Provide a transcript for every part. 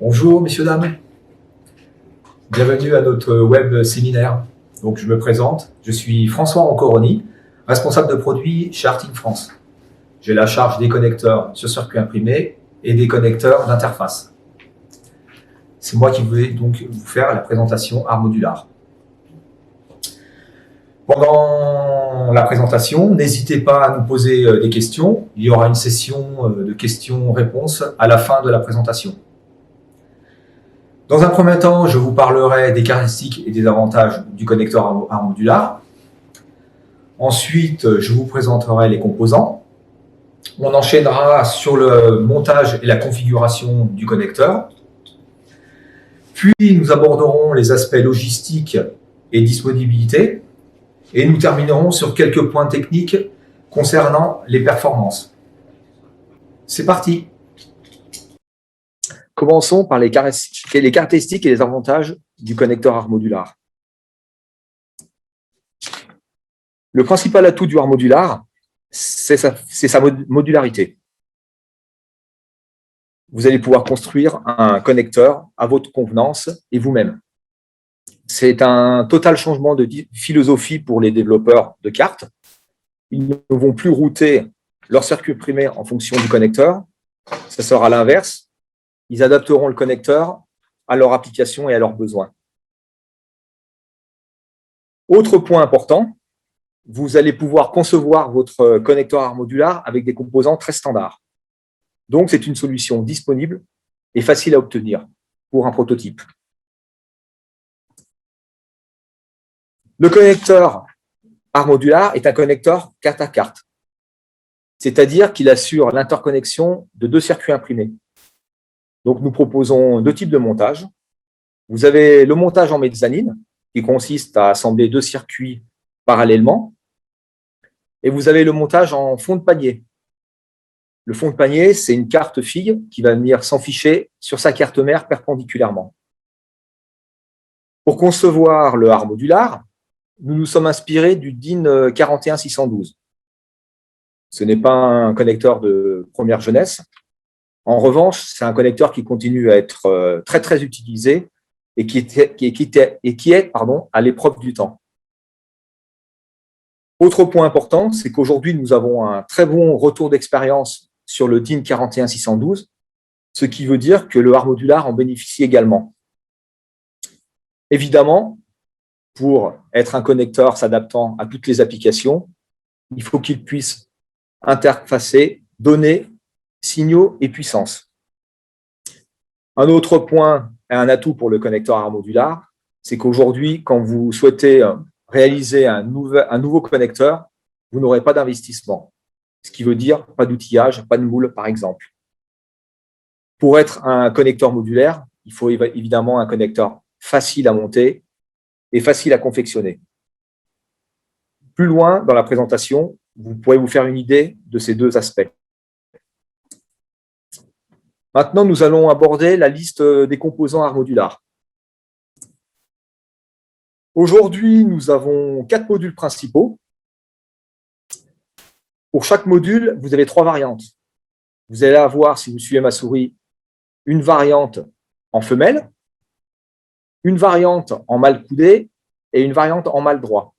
Bonjour, messieurs, dames. Bienvenue à notre web séminaire. Donc, je me présente. Je suis François Ancoroni, responsable de produit chez Arting France. J'ai la charge des connecteurs sur circuit imprimé et des connecteurs d'interface. C'est moi qui vais donc vous faire la présentation Art Modular. Pendant la présentation, n'hésitez pas à nous poser des questions. Il y aura une session de questions-réponses à la fin de la présentation. Dans un premier temps, je vous parlerai des caractéristiques et des avantages du connecteur Art Modular. Ensuite, je vous présenterai les composants. On enchaînera sur le montage et la configuration du connecteur. Puis, nous aborderons les aspects logistiques et disponibilité. Et nous terminerons sur quelques points techniques concernant les performances. C'est parti! Commençons par les caractéristiques et les avantages du connecteur Art Modular. Le principal atout du Art Modular, c'est sa modularité. Vous allez pouvoir construire un connecteur à votre convenance et vous-même. C'est un total changement de philosophie pour les développeurs de cartes. Ils ne vont plus router leur circuit imprimé en fonction du connecteur. Ça sera l'inverse. Ils adapteront le connecteur à leur application et à leurs besoins. Autre point important, vous allez pouvoir concevoir votre connecteur Art Modular avec des composants très standards. Donc, c'est une solution disponible et facile à obtenir pour un prototype. Le connecteur Art Modular est un connecteur carte à carte, c'est-à-dire qu'il assure l'interconnexion de deux circuits imprimés. Donc, nous proposons deux types de montage. Vous avez le montage en mezzanine, qui consiste à assembler deux circuits parallèlement. Et vous avez le montage en fond de panier. Le fond de panier, c'est une carte fille qui va venir s'enficher sur sa carte mère perpendiculairement. Pour concevoir le Art Modular, nous nous sommes inspirés du DIN 41612. Ce n'est pas un connecteur de première jeunesse. En revanche, c'est un connecteur qui continue à être très, très utilisé et qui est à l'épreuve du temps. Autre point important, c'est qu'aujourd'hui, nous avons un très bon retour d'expérience sur le DIN 41612, ce qui veut dire que le Art Modular en bénéficie également. Évidemment, pour être un connecteur s'adaptant à toutes les applications, il faut qu'il puisse interfacer données, signaux et puissance. Un autre point et un atout pour le connecteur Art Modular, c'est qu'aujourd'hui, quand vous souhaitez réaliser un nouveau connecteur, vous n'aurez pas d'investissement. Ce qui veut dire pas d'outillage, pas de moule, par exemple. Pour être un connecteur modulaire, il faut évidemment un connecteur facile à monter et facile à confectionner. Plus loin dans la présentation, vous pourrez vous faire une idée de ces deux aspects. Maintenant, nous allons aborder la liste des composants Art Modular. Aujourd'hui, nous avons 4 modules principaux. Pour chaque module, vous avez 3 variantes. Vous allez avoir, si vous suivez ma souris, une variante en femelle, une variante en mâle coudé et une variante en mâle droit.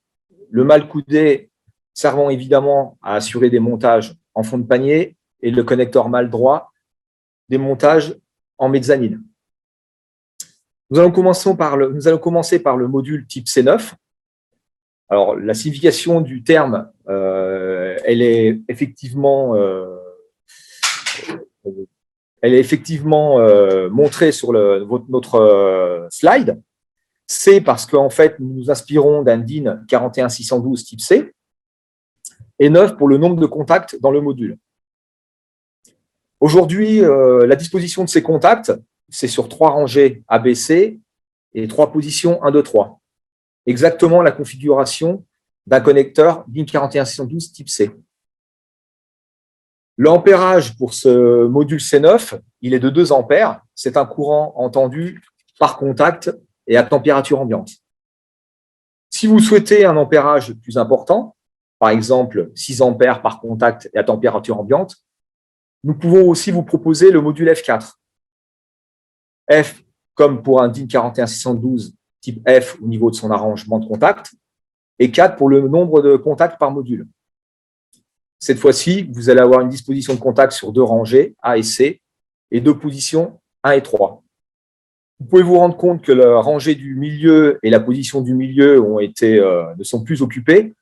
Le mâle coudé servant évidemment à assurer des montages en fond de panier et le connecteur mâle droit des montages en mezzanine. Nous allons commencer par le module type C9. Alors, la signification du terme, elle est effectivement montrée sur notre slide. C'est parce qu'en fait, nous nous inspirons d'un DIN 41612 type C et 9 pour le nombre de contacts dans le module. Aujourd'hui, la disposition de ces contacts, c'est sur 3 rangées ABC et 3 positions 1, 2, 3. Exactement la configuration d'un connecteur DIN 41612 type C. L'ampérage pour ce module C9, il est de 2 ampères. C'est un courant entendu par contact et à température ambiante. Si vous souhaitez un ampérage plus important, par exemple 6 ampères par contact et à température ambiante, nous pouvons aussi vous proposer le module F4. F comme pour un DIN 41612 type F au niveau de son arrangement de contact, et 4 pour le nombre de contacts par module. Cette fois-ci, vous allez avoir une disposition de contact sur 2 rangées, A et C, et 2 positions, 1 et 3. Vous pouvez vous rendre compte que la rangée du milieu et la position du milieu ne sont plus occupées,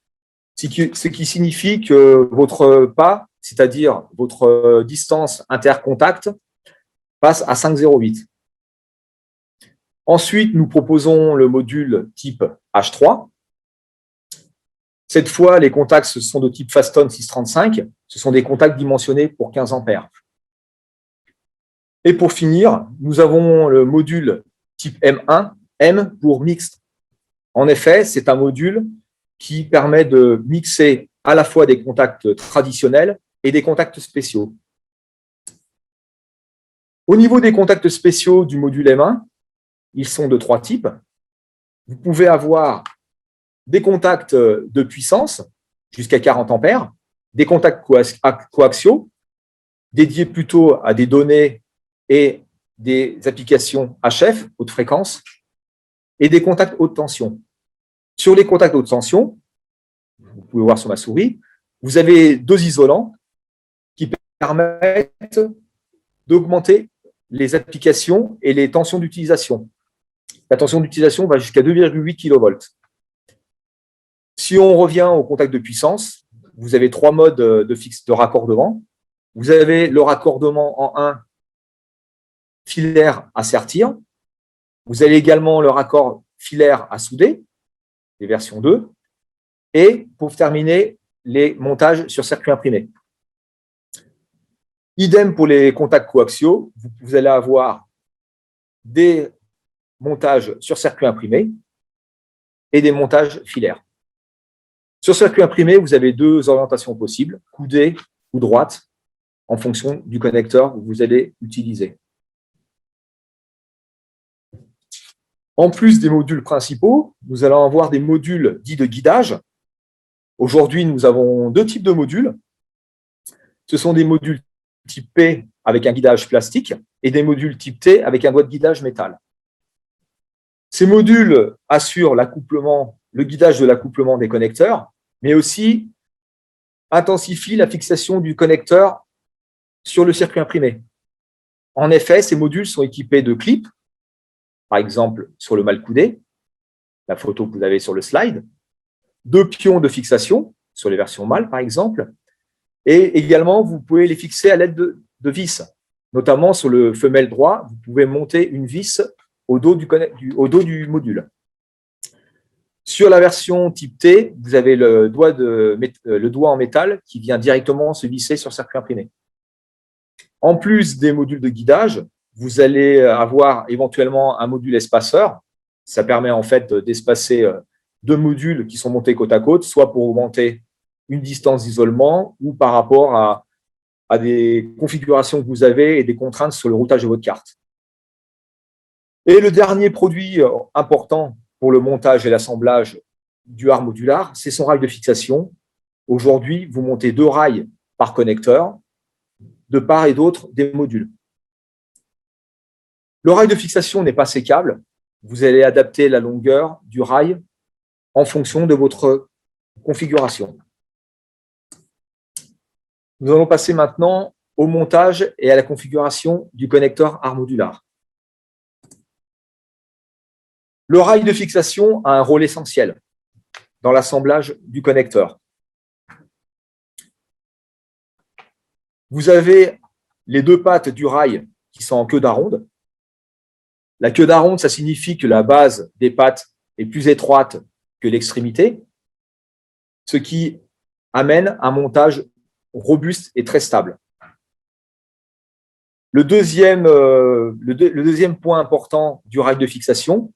ce qui signifie que votre pas, c'est-à-dire votre distance intercontact, passe à 5,08. Ensuite, nous proposons le module type H3. Cette fois, les contacts ce sont de type Faston 635. Ce sont des contacts dimensionnés pour 15 ampères. Et pour finir, nous avons le module type M1, M pour mixte. En effet, c'est un module qui permet de mixer à la fois des contacts traditionnels et des contacts spéciaux. Au niveau des contacts spéciaux du module M1, ils sont de 3 types. Vous pouvez avoir des contacts de puissance jusqu'à 40 ampères, des contacts coaxiaux dédiés plutôt à des données et des applications HF, haute fréquence, et des contacts haute tension. Sur les contacts haute tension, vous pouvez voir sur ma souris, vous avez 2 isolants qui permettent d'augmenter les applications et les tensions d'utilisation. La tension d'utilisation va jusqu'à 2,8 kV. Si on revient au contact de puissance, vous avez 3 modes de raccordement. Vous avez le raccordement en 1 filaire à sertir. Vous avez également le raccord filaire à souder, les versions 2. Et pour terminer, les montages sur circuit imprimé. Idem pour les contacts coaxiaux, vous allez avoir des montages sur circuit imprimé et des montages filaires. Sur circuit imprimé, vous avez 2 orientations possibles, coudée ou droite, en fonction du connecteur que vous allez utiliser. En plus des modules principaux, nous allons avoir des modules dits de guidage. Aujourd'hui, nous avons 2 types de modules. Ce sont des modules type P avec un guidage plastique et des modules type T avec un doigt de guidage métal. Ces modules assurent l'accouplement, le guidage de l'accouplement des connecteurs, mais aussi intensifient la fixation du connecteur sur le circuit imprimé. En effet, ces modules sont équipés de clips, par exemple sur le mal coudé, la photo que vous avez sur le slide, 2 pions de fixation sur les versions mâles, par exemple, et également, vous pouvez les fixer à l'aide de vis. Notamment sur le femelle droit, vous pouvez monter une vis au dos du module. Sur la version type T, vous avez le doigt en métal qui vient directement se visser sur circuit imprimé. En plus des modules de guidage, vous allez avoir éventuellement un module espaceur. Ça permet en fait d'espacer 2 modules qui sont montés côte à côte, soit pour augmenter une distance d'isolement ou par rapport à des configurations que vous avez et des contraintes sur le routage de votre carte. Et le dernier produit important pour le montage et l'assemblage du hard modular, c'est son rail de fixation. Aujourd'hui, vous montez 2 rails par connecteur, de part et d'autre des modules. Le rail de fixation n'est pas sécable. Vous allez adapter la longueur du rail en fonction de votre configuration. Nous allons passer maintenant au montage et à la configuration du connecteur hard modular. Le rail de fixation a un rôle essentiel dans l'assemblage du connecteur. Vous avez les 2 pattes du rail qui sont en queue d'aronde. La queue d'aronde, ça signifie que la base des pattes est plus étroite que l'extrémité, ce qui amène un montage robuste et très stable. Le deuxième point important du rail de fixation,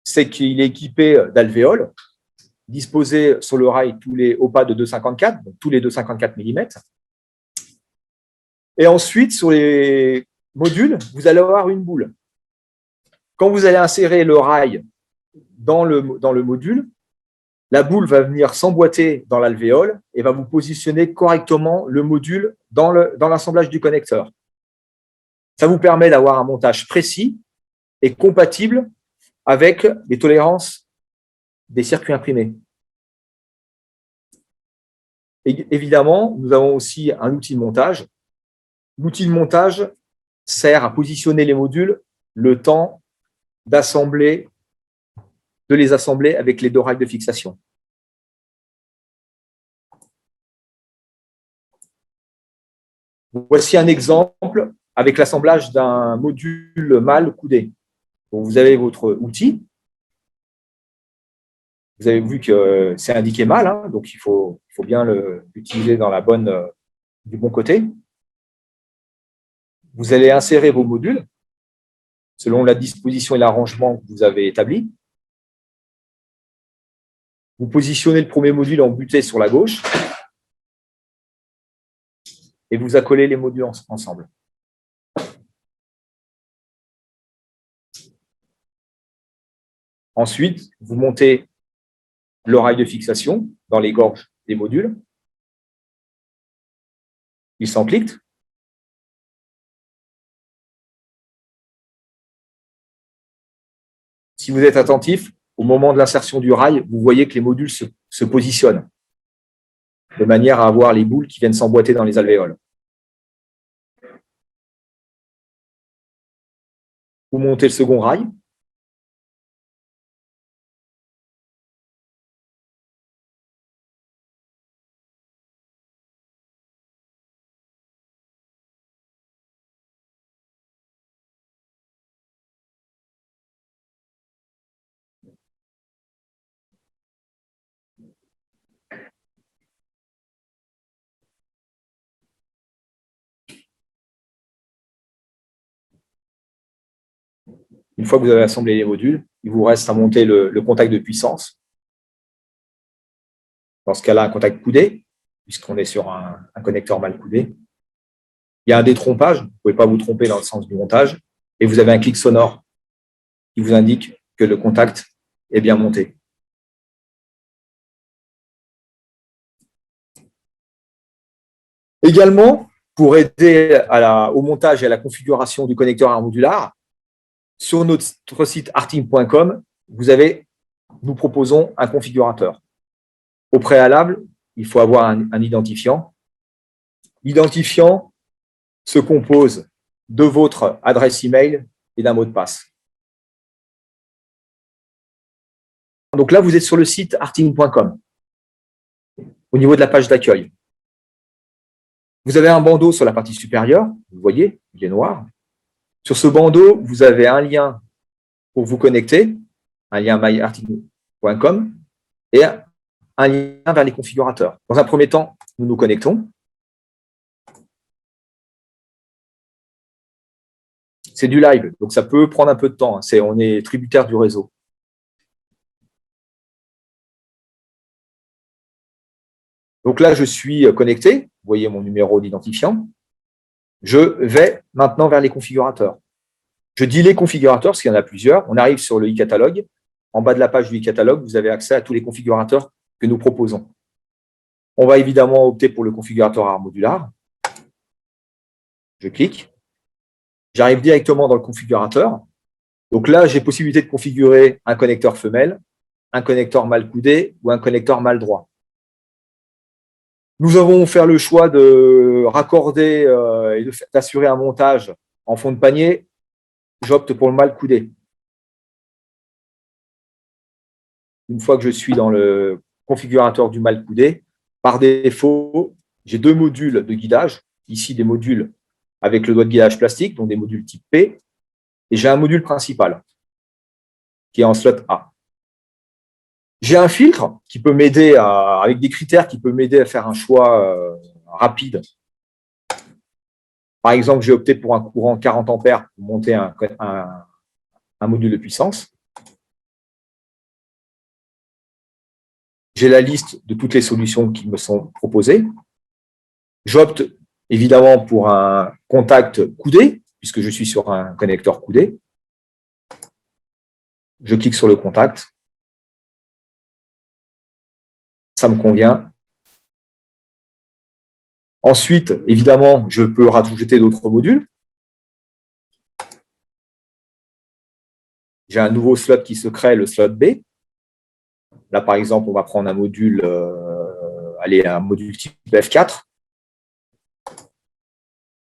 c'est qu'il est équipé d'alvéoles disposés sur le rail au pas de 2,54, donc tous les 2,54 mm. Et ensuite, sur les modules, vous allez avoir une boule. Quand vous allez insérer le rail dans le module, la boule va venir s'emboîter dans l'alvéole et va vous positionner correctement le module dans l'assemblage du connecteur. Ça vous permet d'avoir un montage précis et compatible avec les tolérances des circuits imprimés. Et évidemment, nous avons aussi un outil de montage. L'outil de montage sert à positionner les modules le temps de les assembler avec les 2 rails de fixation. Voici un exemple avec l'assemblage d'un module mâle coudé. Donc, vous avez votre outil. Vous avez vu que c'est indiqué mâle, hein, donc il faut bien l'utiliser dans du bon côté. Vous allez insérer vos modules selon la disposition et l'arrangement que vous avez établi. Vous positionnez le premier module en butée sur la gauche et vous accolez les modules ensemble. Ensuite, vous montez le rail de fixation dans les gorges des modules. Il s'enclique. Si vous êtes attentif, au moment de l'insertion du rail, vous voyez que les modules se positionnent de manière à avoir les boules qui viennent s'emboîter dans les alvéoles. Vous montez le second rail. Une fois que vous avez assemblé les modules, il vous reste à monter le contact de puissance. Dans ce cas-là, un contact coudé, puisqu'on est sur un connecteur mal coudé. Il y a un détrompage, vous ne pouvez pas vous tromper dans le sens du montage, et vous avez un clic sonore qui vous indique que le contact est bien monté. Également, pour aider au montage et à la configuration du connecteur armodular, sur notre site arting.com, nous proposons un configurateur. Au préalable, il faut avoir un identifiant. L'identifiant se compose de votre adresse email et d'un mot de passe. Donc là, vous êtes sur le site arting.com, au niveau de la page d'accueil. Vous avez un bandeau sur la partie supérieure, vous voyez, il est noir. Sur ce bandeau, vous avez un lien pour vous connecter, un lien myarting.com et un lien vers les configurateurs. Dans un premier temps, nous nous connectons. C'est du live, donc ça peut prendre un peu de temps. On est tributaire du réseau. Donc là, je suis connecté. Vous voyez mon numéro d'identifiant. Je vais maintenant vers les configurateurs. Je dis les configurateurs parce qu'il y en a plusieurs. On arrive sur le e-catalogue. En bas de la page du e-catalogue, vous avez accès à tous les configurateurs que nous proposons. On va évidemment opter pour le configurateur armodular. Je clique. J'arrive directement dans le configurateur. Donc là, j'ai possibilité de configurer un connecteur femelle, un connecteur mâle coudé ou un connecteur mâle droit. Nous avons fait le choix de raccorder et d'assurer un montage en fond de panier. J'opte pour le mâle coudé. Une fois que je suis dans le configurateur du mâle coudé, par défaut, j'ai 2 modules de guidage. Ici, des modules avec le doigt de guidage plastique, donc des modules type P. Et j'ai un module principal qui est en slot A. J'ai un filtre qui peut m'aider avec des critères qui peut m'aider à faire un choix rapide. Par exemple, j'ai opté pour un courant 40 ampères pour monter un module de puissance. J'ai la liste de toutes les solutions qui me sont proposées. J'opte évidemment pour un contact coudé, puisque je suis sur un connecteur coudé. Je clique sur le contact. Ça me convient. Ensuite, évidemment, je peux rajouter d'autres modules. j'ai un nouveau slot qui se crée, le slot B. Là, par exemple, on va prendre un module, un module type F4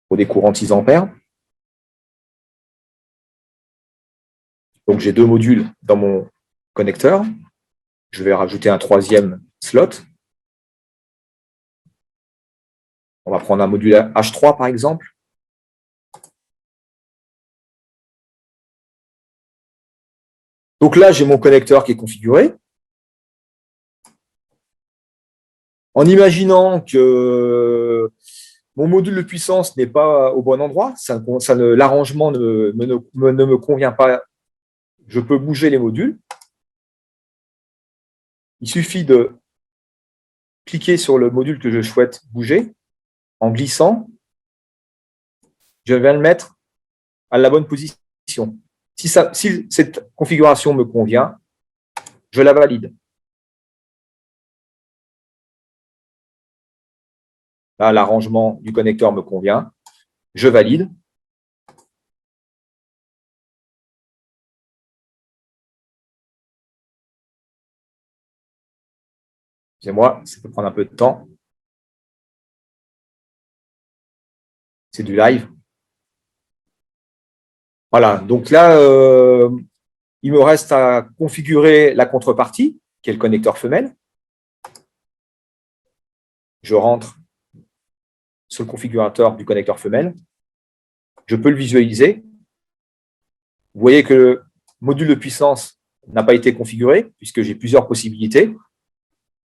pour des courants 6 ampères. Donc, j'ai 2 modules dans mon connecteur. Je vais rajouter un 3e slot. On va prendre un module H3, par exemple. Donc là, j'ai mon connecteur qui est configuré. En imaginant que mon module de puissance n'est pas au bon endroit, l'arrangement ne me convient pas, je peux bouger les modules. Il suffit de cliquer sur le module que je souhaite bouger. En glissant, je vais le mettre à la bonne position. Si cette configuration me convient, je la valide. Là, l'arrangement du connecteur me convient. Je valide. Excusez-moi, ça peut prendre un peu de temps. C'est du live. Voilà, donc là, il me reste à configurer la contrepartie, qui est le connecteur femelle. Je rentre sur le configurateur du connecteur femelle. Je peux le visualiser. Vous voyez que le module de puissance n'a pas été configuré, puisque j'ai plusieurs possibilités.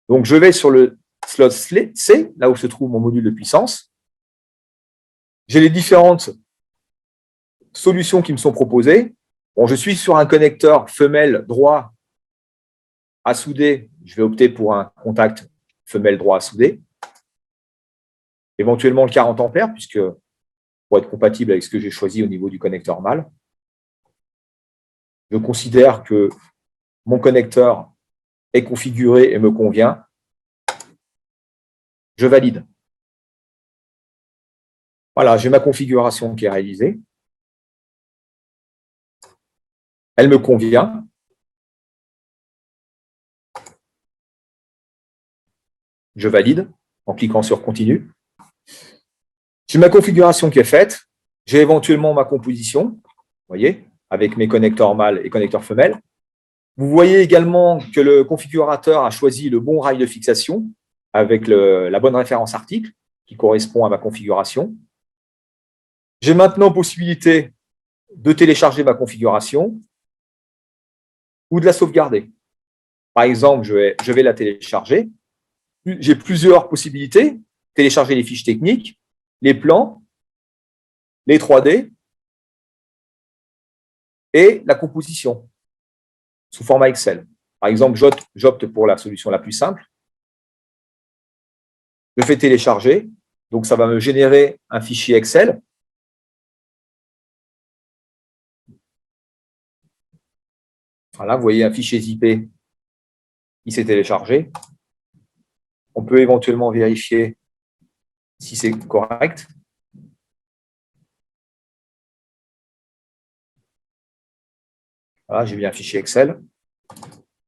Donc, je vais sur le slot C, là où se trouve mon module de puissance. J'ai les différentes solutions qui me sont proposées. Bon, je suis sur un connecteur femelle droit à souder. Je vais opter pour un contact femelle droit à souder. Éventuellement le 40 ampères, puisque pour être compatible avec ce que j'ai choisi au niveau du connecteur mâle. Je considère que mon connecteur est configuré et me convient. Je valide. Voilà, j'ai ma configuration qui est réalisée. Elle me convient. Je valide en cliquant sur Continue. J'ai ma configuration qui est faite. J'ai éventuellement ma composition, vous voyez, avec mes connecteurs mâles et connecteurs femelles. Vous voyez également que le configurateur a choisi le bon rail de fixation avec la bonne référence article qui correspond à ma configuration. J'ai maintenant possibilité de télécharger ma configuration ou de la sauvegarder. Par exemple, je vais la télécharger. J'ai plusieurs possibilités. Télécharger les fiches techniques, les plans, les 3D et la composition sous format Excel. Par exemple, j'opte pour la solution la plus simple. Je fais télécharger. Donc, ça va me générer un fichier Excel. Voilà, vous voyez un fichier ZIP qui s'est téléchargé. On peut éventuellement vérifier si c'est correct. Voilà, j'ai bien un fichier Excel.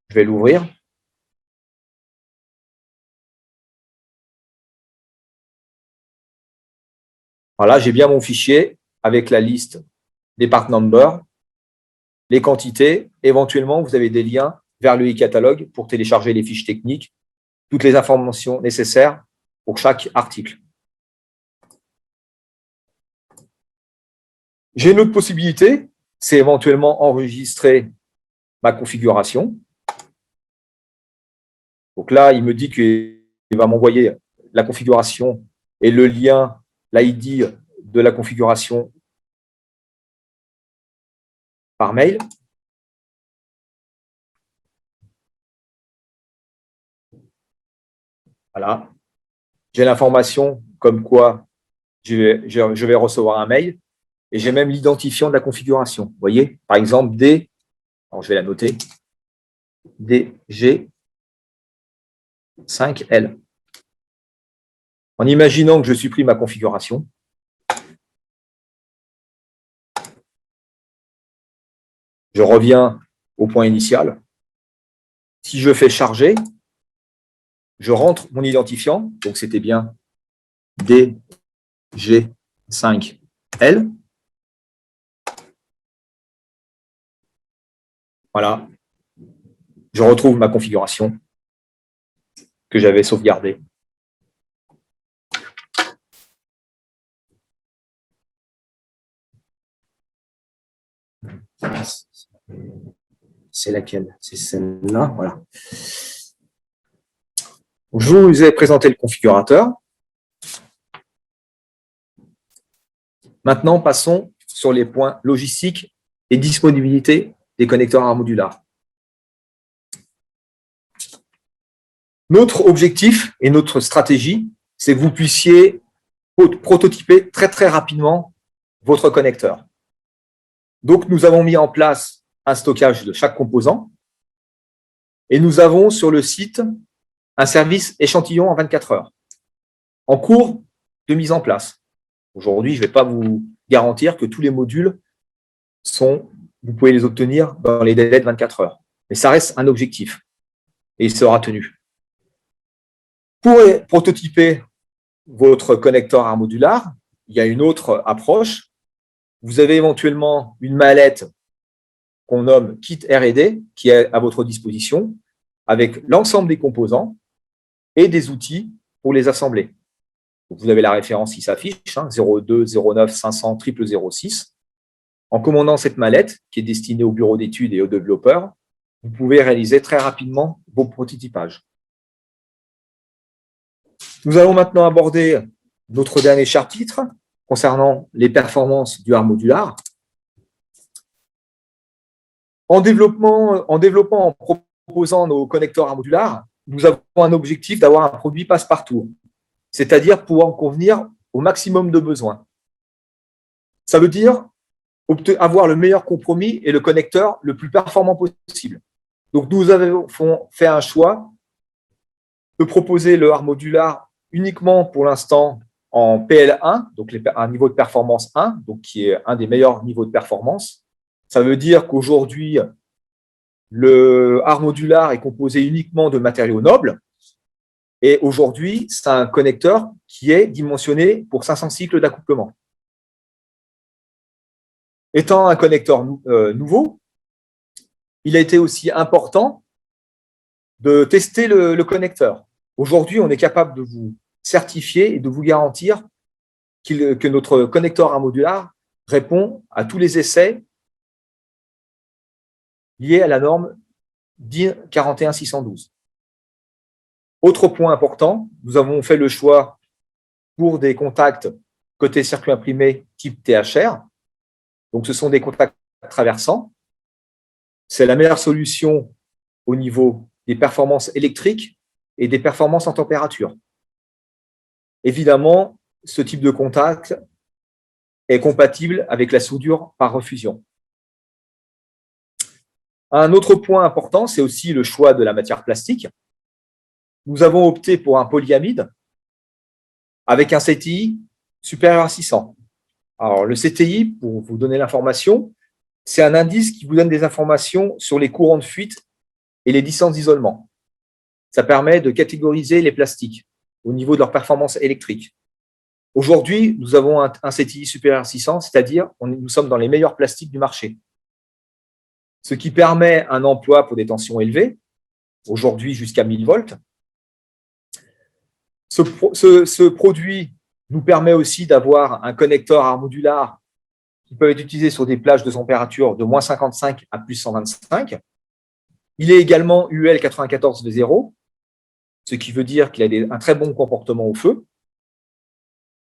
Je vais l'ouvrir. Voilà, j'ai bien mon fichier avec la liste des part numbers, les quantités. Éventuellement, vous avez des liens vers le e-catalogue pour télécharger les fiches techniques, toutes les informations nécessaires pour chaque article. J'ai une autre possibilité, c'est éventuellement enregistrer ma configuration. Donc là, il me dit qu'il va m'envoyer la configuration et le lien, l'ID de la configuration par mail. Voilà. J'ai l'information comme quoi je vais recevoir un mail et j'ai même l'identifiant de la configuration. Vous voyez, par exemple, alors je vais la noter, DG5L. En imaginant que je supprime ma configuration, Je reviens au point initial. Si je fais charger, je rentre mon identifiant, donc c'était bien DG5L. Voilà. Je retrouve ma configuration que j'avais sauvegardée. C'est laquelle? C'est celle-là, voilà. Je vous ai présenté le configurateur. Maintenant, passons sur les points logistiques et disponibilité des connecteurs ARM modulars. Notre objectif et notre stratégie, c'est que vous puissiez prototyper très rapidement votre connecteur. Donc, nous avons mis en place un stockage de chaque composant et nous avons sur le site un service échantillon en 24 heures en cours de mise en place. Aujourd'hui, je ne vais pas vous garantir que tous les modules vous pouvez les obtenir dans les délais de 24 heures. Mais ça reste un objectif et il sera tenu. Pour prototyper votre connecteur ARM modular, il y a une autre approche. Vous avez éventuellement une mallette qu'on nomme Kit R&D qui est à votre disposition avec l'ensemble des composants et des outils pour les assembler. Vous avez la référence qui s'affiche, 02 09 500 0006. En commandant cette mallette, qui est destinée aux bureaux d'études et aux développeurs, vous pouvez réaliser très rapidement vos prototypages. Nous allons maintenant aborder notre dernier chapitre concernant les performances du ARM modular. En développant, en proposant nos connecteurs ARM modular, nous avons un objectif d'avoir un produit passe-partout, c'est-à-dire pouvoir convenir au maximum de besoins. Ça veut dire avoir le meilleur compromis et le connecteur le plus performant possible. Donc, nous avons fait un choix de proposer le ARM modular uniquement pour l'instant en PL1, donc un niveau de performance 1, donc qui est un des meilleurs niveaux de performance. Ça veut dire qu'aujourd'hui, le ARM modular est composé uniquement de matériaux nobles. Et aujourd'hui, c'est un connecteur qui est dimensionné pour 500 cycles d'accouplement. Étant un connecteur nouveau, il a été aussi important de tester le connecteur. Aujourd'hui, on est capable de vous certifier et de vous garantir que notre connecteur ARM modular répond à tous les essais liés à la norme DIN 41612. Autre point important, nous avons fait le choix pour des contacts côté circuit imprimé type THR. Donc, ce sont des contacts traversants. C'est la meilleure solution au niveau des performances électriques et des performances en température. Évidemment, ce type de contact est compatible avec la soudure par refusion. Un autre point important, c'est aussi le choix de la matière plastique. Nous avons opté pour un polyamide avec un CTI supérieur à 600. Alors, le CTI, pour vous donner l'information, c'est un indice qui vous donne des informations sur les courants de fuite et les distances d'isolement. Ça permet de catégoriser les plastiques au niveau de leur performance électrique. Aujourd'hui, nous avons un CTI supérieur à 600, c'est-à-dire nous sommes dans les meilleurs plastiques du marché. Ce qui permet un emploi pour des tensions élevées, aujourd'hui jusqu'à 1000 volts. Ce produit nous permet aussi d'avoir un connecteur ARM modular qui peut être utilisé sur des plages de température de moins 55 à plus 125. Il est également UL 94V0, ce qui veut dire qu'il a un très bon comportement au feu.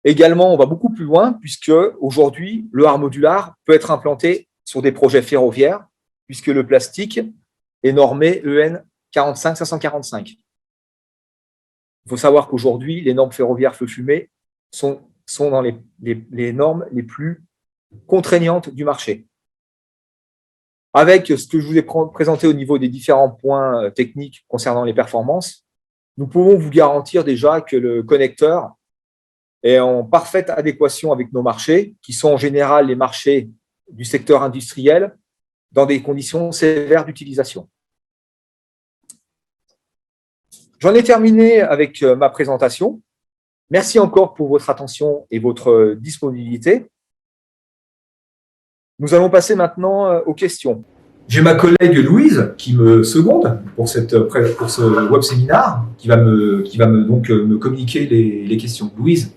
Également, on va beaucoup plus loin puisque aujourd'hui, le ARM modular peut être implanté sur des projets ferroviaires puisque le plastique est normé EN 45545. Il faut savoir qu'aujourd'hui, les normes ferroviaires feu fumé sont dans les normes les plus contraignantes du marché. Avec ce que je vous ai présenté au niveau des différents points techniques concernant les performances, nous pouvons vous garantir déjà que le connecteur est en parfaite adéquation avec nos marchés, qui sont en général les marchés du secteur industriel, dans des conditions sévères d'utilisation. J'en ai terminé avec ma présentation. Merci encore pour votre attention et votre disponibilité. Nous allons passer maintenant aux questions. J'ai ma collègue Louise qui me seconde pour ce web séminaire, qui va me communiquer les questions. Louise,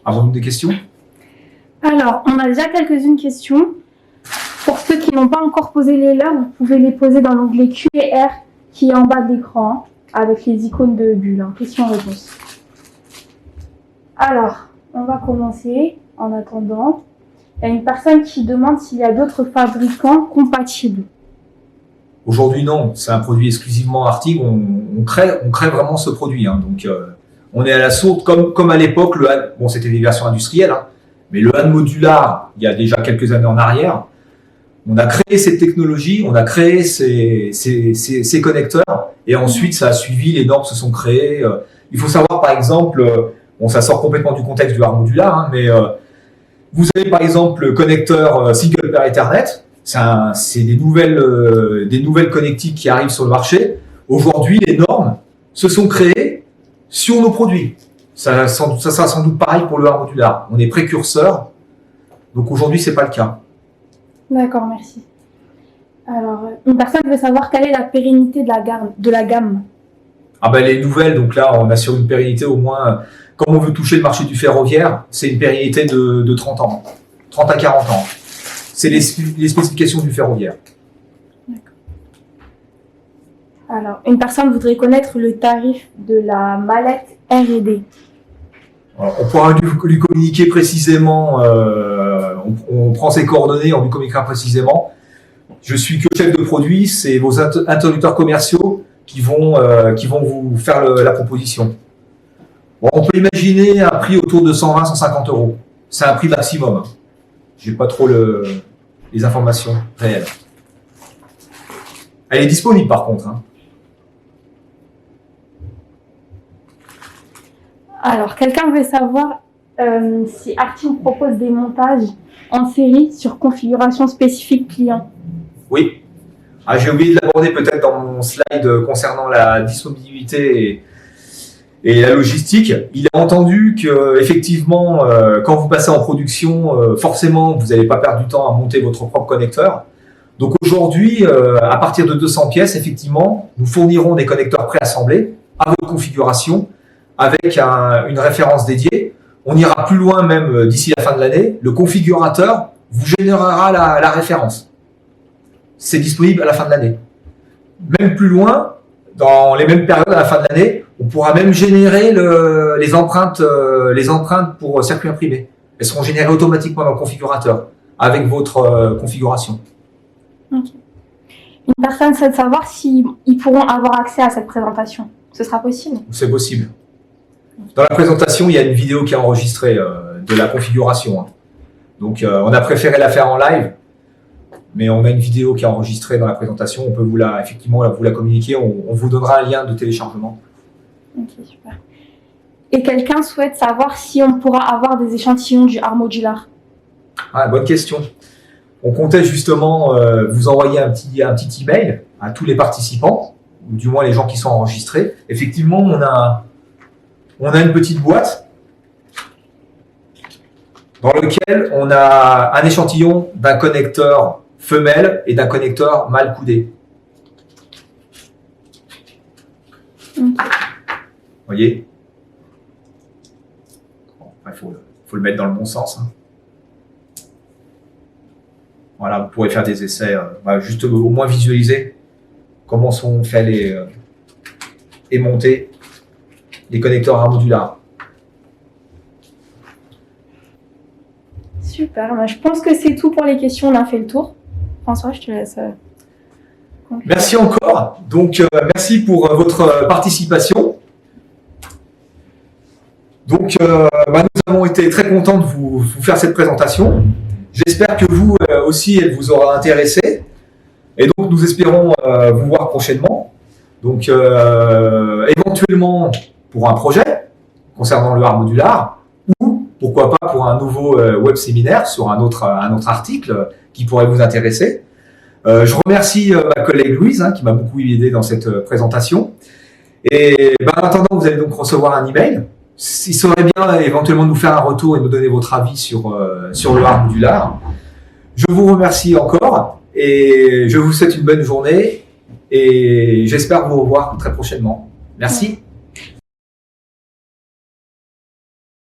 avons-nous des questions? Alors, on a déjà quelques-unes questions. Pour ceux qui n'ont pas encore posé les leurs, vous pouvez les poser dans l'onglet Q&R qui est en bas de l'écran, avec les icônes de bulles, questions-réponses. Alors, on va commencer en attendant. Il y a une personne qui demande s'il y a d'autres fabricants compatibles. Aujourd'hui, non. C'est un produit exclusivement Arctic. On crée vraiment ce produit. Donc, on est à la source, comme à l'époque, c'était des versions industrielles, mais le Han modular, il y a déjà quelques années en arrière, on a créé cette technologie, on a créé ces connecteurs, et ensuite, ça a suivi, les normes se sont créées. Il faut savoir, par exemple, ça sort complètement du contexte du Han modular, mais vous avez, par exemple, le connecteur Single Pair Ethernet. C'est des nouvelles connectiques qui arrivent sur le marché. Aujourd'hui, les normes se sont créées sur nos produits. Ça sera sans doute pareil pour le Han modular. On est précurseur, donc aujourd'hui, c'est pas le cas. D'accord, merci. Alors, une personne veut savoir quelle est la pérennité de la gamme. Les nouvelles, donc là, on assure une pérennité au moins, comme on veut toucher le marché du ferroviaire, c'est une pérennité de 30 ans, 30 à 40 ans. C'est les spécifications du ferroviaire. D'accord. Alors, une personne voudrait connaître le tarif de la mallette R&D. On pourra lui communiquer précisément, on prend ses coordonnées, on lui communiquera précisément. Je suis que chef de produit, c'est vos interlocuteurs commerciaux qui vont vous faire la proposition. Bon, on peut imaginer un prix autour de 120-150 euros. C'est un prix maximum. Je n'ai pas trop les informations réelles. Elle est disponible par contre. Alors, quelqu'un veut savoir si Arctic propose des montages en série sur configuration spécifique client. Oui. J'ai oublié de l'aborder peut-être dans mon slide concernant la disponibilité et la logistique. Il est entendu que effectivement, quand vous passez en production, forcément, vous n'allez pas perdre du temps à monter votre propre connecteur. Donc aujourd'hui, à partir de 200 pièces, effectivement, nous fournirons des connecteurs préassemblés à votre configuration, avec une référence dédiée. On ira plus loin même d'ici la fin de l'année. Le configurateur vous générera la référence. C'est disponible à la fin de l'année. Même plus loin, dans les mêmes périodes à la fin de l'année, on pourra même générer les empreintes pour circuit imprimé. Elles seront générées automatiquement dans le configurateur avec votre configuration. Okay. Une personne souhaite savoir s'ils pourront avoir accès à cette présentation. Ce sera possible? C'est possible. Dans la présentation, il y a une vidéo qui est enregistrée de la configuration. Donc, on a préféré la faire en live, mais on a une vidéo qui est enregistrée dans la présentation. On peut vous la communiquer. On vous donnera un lien de téléchargement. Ok, super. Et quelqu'un souhaite savoir si on pourra avoir des échantillons du Han modular. Bonne question. On comptait justement vous envoyer un petit email à tous les participants, ou du moins les gens qui sont enregistrés. Effectivement, on a une petite boîte dans laquelle on a un échantillon d'un connecteur femelle et d'un connecteur mâle coudé. Vous voyez? Il faut le mettre dans le bon sens. Voilà, vous pourrez faire des essais, juste au moins visualiser comment sont faits et montés les connecteurs Han modular. Super, je pense que c'est tout pour les questions, on a fait le tour. François, je te laisse conclure. Merci encore. Donc, merci pour votre participation. Donc, nous avons été très contents de vous faire cette présentation. J'espère que vous aussi, elle vous aura intéressé. Et donc, nous espérons vous voir prochainement. Donc, éventuellement pour un projet concernant le Han modular, ou pourquoi pas pour un nouveau web séminaire sur un autre article qui pourrait vous intéresser. Je remercie ma collègue Louise qui m'a beaucoup aidé dans cette présentation. Et en attendant, vous allez donc recevoir un email. Il serait bien éventuellement de nous faire un retour et de nous donner votre avis sur le art modulaire. Je vous remercie encore et je vous souhaite une bonne journée et j'espère vous revoir très prochainement. Merci.